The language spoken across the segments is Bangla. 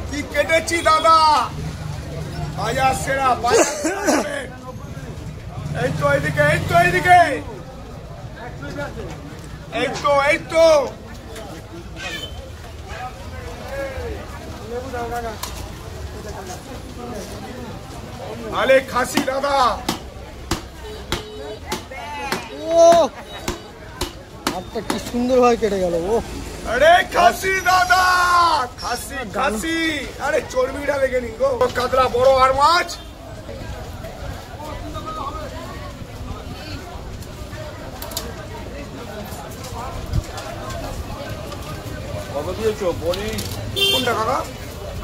কি কেটেছি দাদা, বাজার সেরা, এই তো এইদিকে, এই তো এইদিকে, এই তো এই তো আরে খাসি দাদা। ও হাতটা কি সুন্দর ভাবে কেটে গেল। ও আরে খাসি দাদা, খাসি খাসি, আরে চর্বিটা লেগে নি গো। কাতলা বড় আর মাছ, কত দিয়েছো বনি? কোনটা কাকা?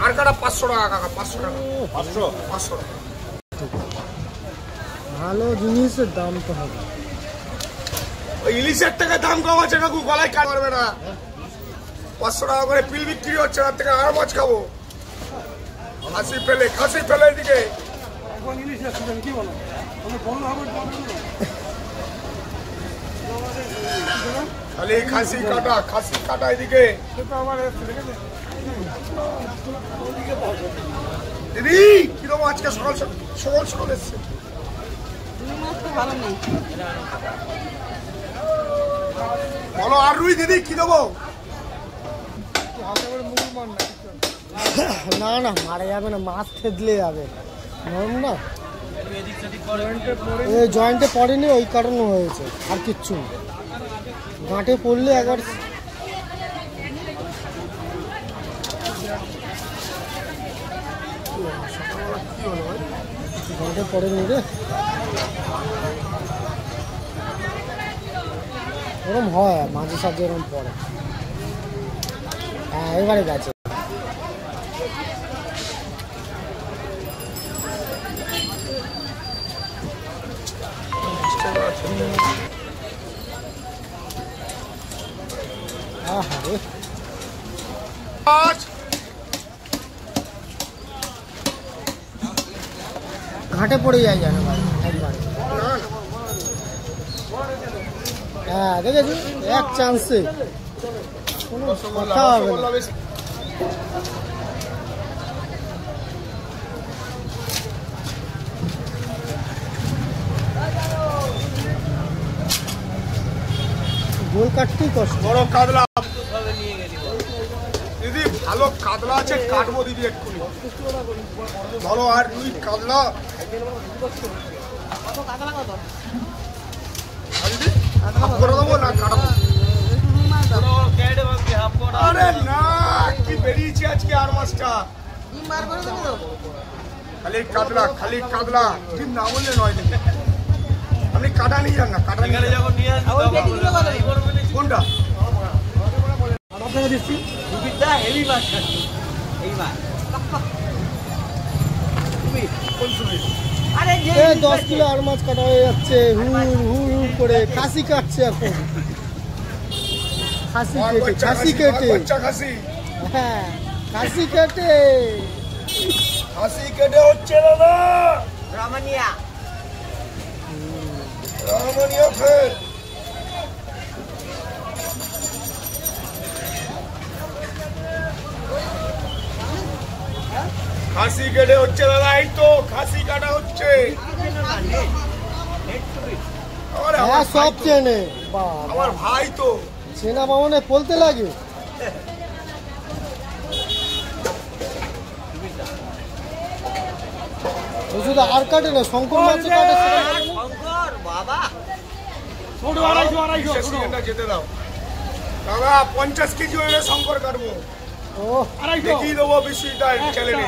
আর কাটা 500 টাকা কাকা, 500 টাকা, 500 টাকা। ভালো জিনিসের দাম তো হবে। ওই ইলিশের টাকা দাম কম আছে কাকু, গলায় কাট পারবে না। 500 টাকা করে পিল বিক্রি হচ্ছে, তার থেকে আর মাছ খাবো। খাসি ফেলে এদিকে। খালি খাসি কাটা এদিকে। দিদি কিরকম আজকে সকাল সকাল এসছে? বলো আর রুই দিদি কি দেবো? না না মারা যাবে না, মাছ থেদলে যাবে, নরম না। জয়েন্টে পড়েনি, ওই কারণে হয়েছে, আর কিচ্ছু না। গাঁটে পড়লে একবার গাঁটে পড়েনি রে, ওরম হয় মাঝে সাঝে এরম পড়ে। হ্যাঁ এবারে গেছে। ঘাটে পড়ে যায় জানো ভাই একবার। হ্যাঁ দেখেছি, এক চান্সে কোনো কথা হবে না। গোল কাটতেই কষ্ট। বড় কাতলা দিদি, ভালো কাতলা আছে, কাটবো দিদি এক্ষুনি। ভালো আর রুই কাতলা করে দেবো না কাটবো? আরে না, কি বেরিয়েছি আজকে আর মাছটা। খালি কাতলা ঠিক না বললে নয় দিদি। আপনি কাটা নিয়ে যান না, কাটা নিয়ে কোনটা আপনাকে দিচ্ছি। 10 কিলো আর মাছ কাটা হয়ে যাচ্ছে, হুড় করে। খাসি কাটছে এখন, খাসি কেটে হ্যাঁ খাসি কেটে হচ্ছে দাদা। রামানিয়া ফের খাসি কেটে হচ্ছে দাদা। এই তো খাসি কাটা হচ্ছে। সব চেনে আমার ভাই তো চেনা বামনে বলতে লাগে। শুধু আর কাটে না, শঙ্কর মাছ কাটে। যেতে দাও দাদা, 50 কেজি হলে শঙ্কর কাটবো। দেখিয়ে দেবো বিষয়টা চ্যানেলে।